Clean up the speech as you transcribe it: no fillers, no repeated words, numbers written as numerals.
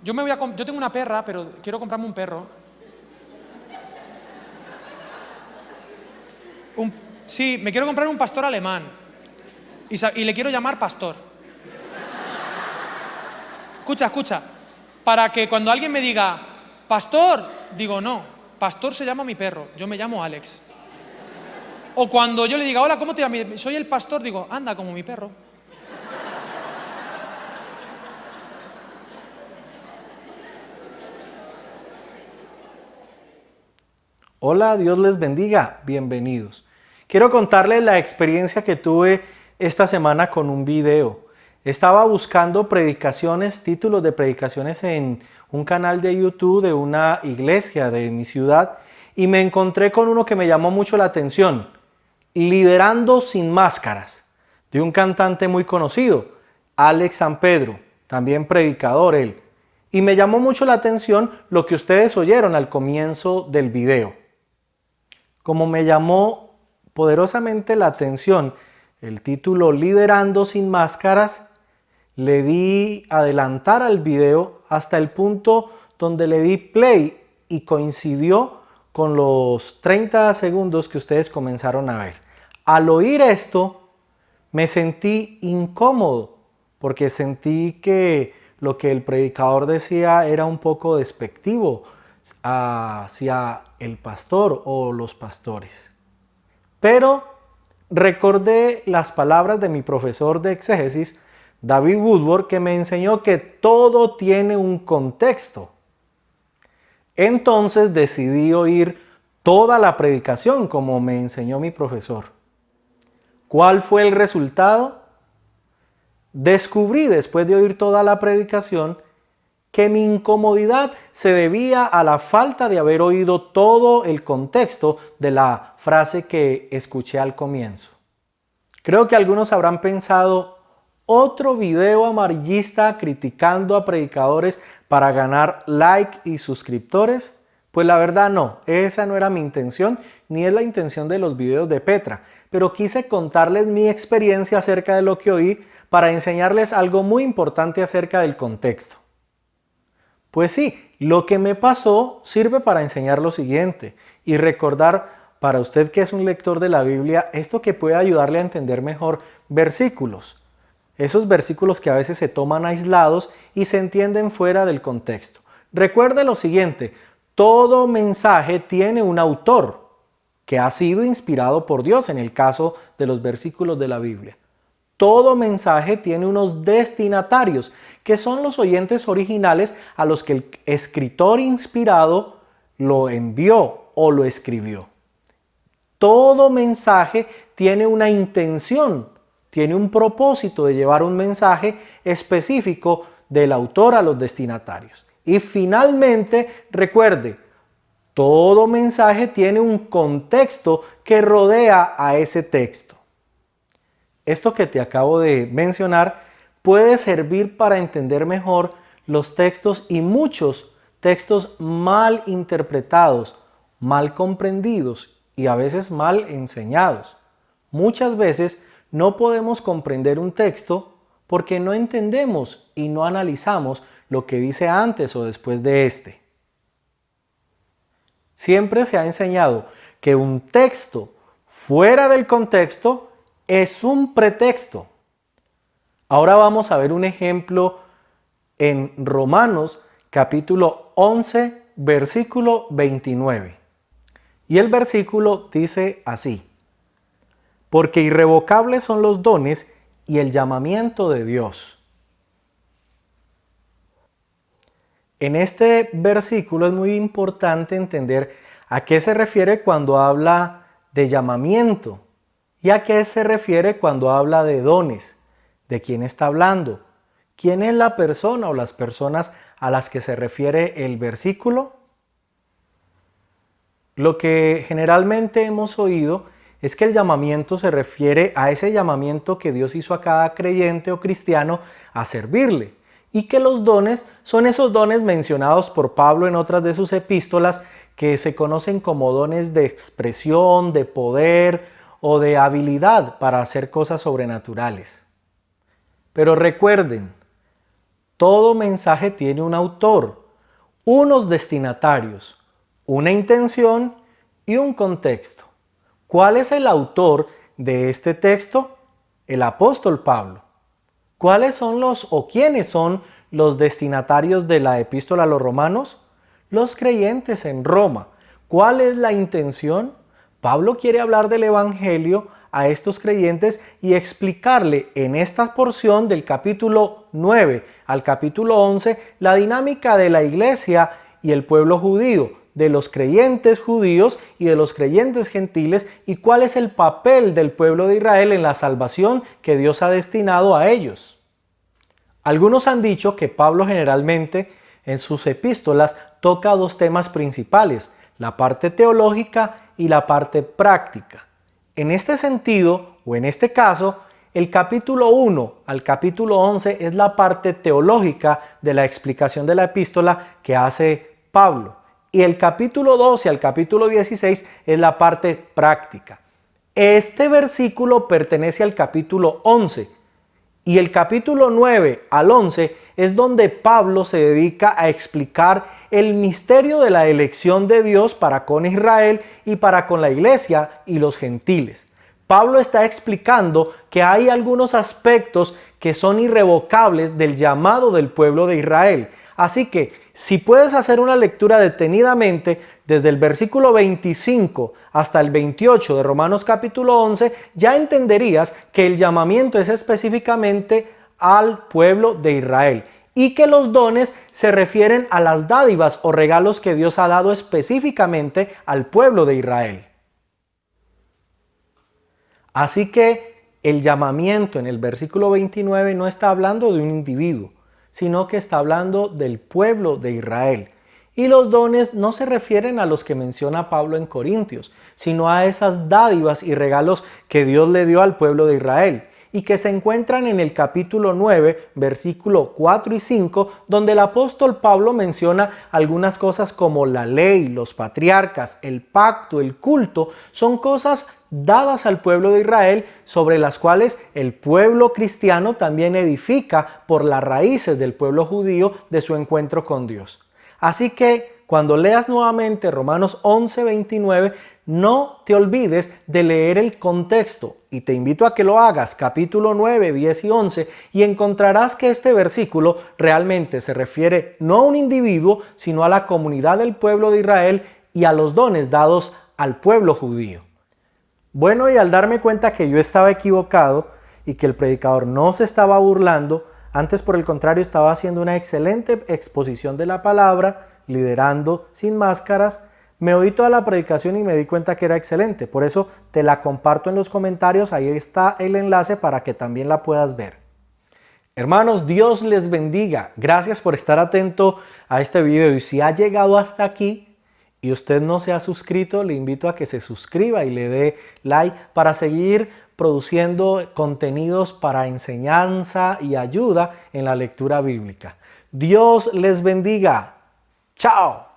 yo tengo una perra, pero quiero comprarme un perro. Sí, me quiero comprar un pastor alemán. Y le quiero llamar Pastor. Escucha. Para que cuando alguien me diga, Pastor, digo, no, Pastor se llama mi perro, yo me llamo Alex. O cuando yo le diga, hola, ¿cómo te llamas? Soy el pastor, digo, anda, como mi perro. Hola, Dios les bendiga, bienvenidos. Quiero contarles la experiencia que tuve esta semana con un video. Estaba buscando predicaciones, títulos de predicaciones en un canal de YouTube de una iglesia de mi ciudad y me encontré con uno que me llamó mucho la atención, Liderando sin máscaras, de un cantante muy conocido, Alex San Pedro, también predicador él. Y me llamó mucho la atención lo que ustedes oyeron al comienzo del video. Como me llamó poderosamente la atención el título Liderando sin máscaras, le di adelantar al video hasta el punto donde le di play y coincidió con los 30 segundos que ustedes comenzaron a ver. Al oír esto, me sentí incómodo porque sentí que lo que el predicador decía era un poco despectivo hacia el pastor o los pastores. Pero recordé las palabras de mi profesor de exégesis, David Woodward, que me enseñó que todo tiene un contexto. Entonces decidí oír toda la predicación como me enseñó mi profesor. ¿Cuál fue el resultado? Descubrí después de oír toda la predicación que mi incomodidad se debía a la falta de haber oído todo el contexto de la frase que escuché al comienzo. Creo que algunos habrán pensado, otro video amarillista criticando a predicadores para ganar like y suscriptores. Pues la verdad no, esa no era mi intención, ni es la intención de los videos de Petra, pero quise contarles mi experiencia acerca de lo que oí para enseñarles algo muy importante acerca del contexto. Pues sí, lo que me pasó sirve para enseñar lo siguiente y recordar para usted que es un lector de la Biblia esto que puede ayudarle a entender mejor versículos. Esos versículos que a veces se toman aislados y se entienden fuera del contexto. Recuerde lo siguiente, todo mensaje tiene un autor que ha sido inspirado por Dios en el caso de los versículos de la Biblia. Todo mensaje tiene unos destinatarios, que son los oyentes originales a los que el escritor inspirado lo envió o lo escribió. Todo mensaje tiene una intención, tiene un propósito de llevar un mensaje específico del autor a los destinatarios. Y finalmente, recuerde, todo mensaje tiene un contexto que rodea a ese texto. Esto que te acabo de mencionar puede servir para entender mejor los textos y muchos textos mal interpretados, mal comprendidos y a veces mal enseñados. Muchas veces no podemos comprender un texto porque no entendemos y no analizamos lo que dice antes o después de este. Siempre se ha enseñado que un texto fuera del contexto es un pretexto. Ahora vamos a ver un ejemplo en Romanos capítulo 11, versículo 29. Y el versículo dice así: porque irrevocables son los dones y el llamamiento de Dios. En este versículo es muy importante entender a qué se refiere cuando habla de llamamiento. ¿Y a qué se refiere cuando habla de dones? ¿De quién está hablando? ¿Quién es la persona o las personas a las que se refiere el versículo? Lo que generalmente hemos oído es que el llamamiento se refiere a ese llamamiento que Dios hizo a cada creyente o cristiano a servirle, y que los dones son esos dones mencionados por Pablo en otras de sus epístolas que se conocen como dones de expresión, de poder o de habilidad para hacer cosas sobrenaturales. Pero recuerden, Todo mensaje tiene un autor, unos destinatarios, una intención y un contexto. ¿Cuál es el autor de este texto? El apóstol Pablo. ¿Cuáles son quiénes son los destinatarios de la epístola a los romanos? Los creyentes en Roma. ¿Cuál es la intención? Pablo quiere hablar del evangelio a estos creyentes y explicarle en esta porción del capítulo 9 al capítulo 11 la dinámica de la iglesia y el pueblo judío, de los creyentes judíos y de los creyentes gentiles, y cuál es el papel del pueblo de Israel en la salvación que Dios ha destinado a ellos. Algunos han dicho que Pablo generalmente en sus epístolas toca dos temas principales, la parte teológica y la parte práctica. En este sentido, o en este caso, el capítulo 1 al capítulo 11 es la parte teológica de la explicación de la epístola que hace Pablo. Y el capítulo 12 al capítulo 16 es la parte práctica. Este versículo pertenece al capítulo 11 y el capítulo 9 al 11 es donde Pablo se dedica a explicar el misterio de la elección de Dios para con Israel y para con la iglesia y los gentiles. Pablo está explicando que hay algunos aspectos que son irrevocables del llamado del pueblo de Israel. Así que, si puedes hacer una lectura detenidamente desde el versículo 25 hasta el 28 de Romanos capítulo 11, ya entenderías que el llamamiento es específicamente al pueblo de Israel y que los dones se refieren a las dádivas o regalos que Dios ha dado específicamente al pueblo de Israel. Así que el llamamiento en el versículo 29 no está hablando de un individuo, sino que está hablando del pueblo de Israel. Y los dones no se refieren a los que menciona Pablo en Corintios, sino a esas dádivas y regalos que Dios le dio al pueblo de Israel y que se encuentran en el capítulo 9, versículo 4 y 5, donde el apóstol Pablo menciona algunas cosas como la ley, los patriarcas, el pacto, el culto. Son cosas dadas al pueblo de Israel sobre las cuales el pueblo cristiano también edifica por las raíces del pueblo judío de su encuentro con Dios. Así que cuando leas nuevamente Romanos 11:29, no te olvides de leer el contexto y te invito a que lo hagas, capítulo 9, 10 y 11, y encontrarás que este versículo realmente se refiere no a un individuo, sino a la comunidad del pueblo de Israel y a los dones dados al pueblo judío. Bueno, y al darme cuenta que yo estaba equivocado y que el predicador no se estaba burlando, antes por el contrario estaba haciendo una excelente exposición de la palabra, liderando sin máscaras, me oí toda la predicación y me di cuenta que era excelente. Por eso te la comparto en los comentarios, ahí está el enlace para que también la puedas ver. Hermanos, Dios les bendiga. Gracias por estar atento a este video y si ha llegado hasta aquí y usted no se ha suscrito, le invito a que se suscriba y le dé like para seguir produciendo contenidos para enseñanza y ayuda en la lectura bíblica. Dios les bendiga. ¡Chao!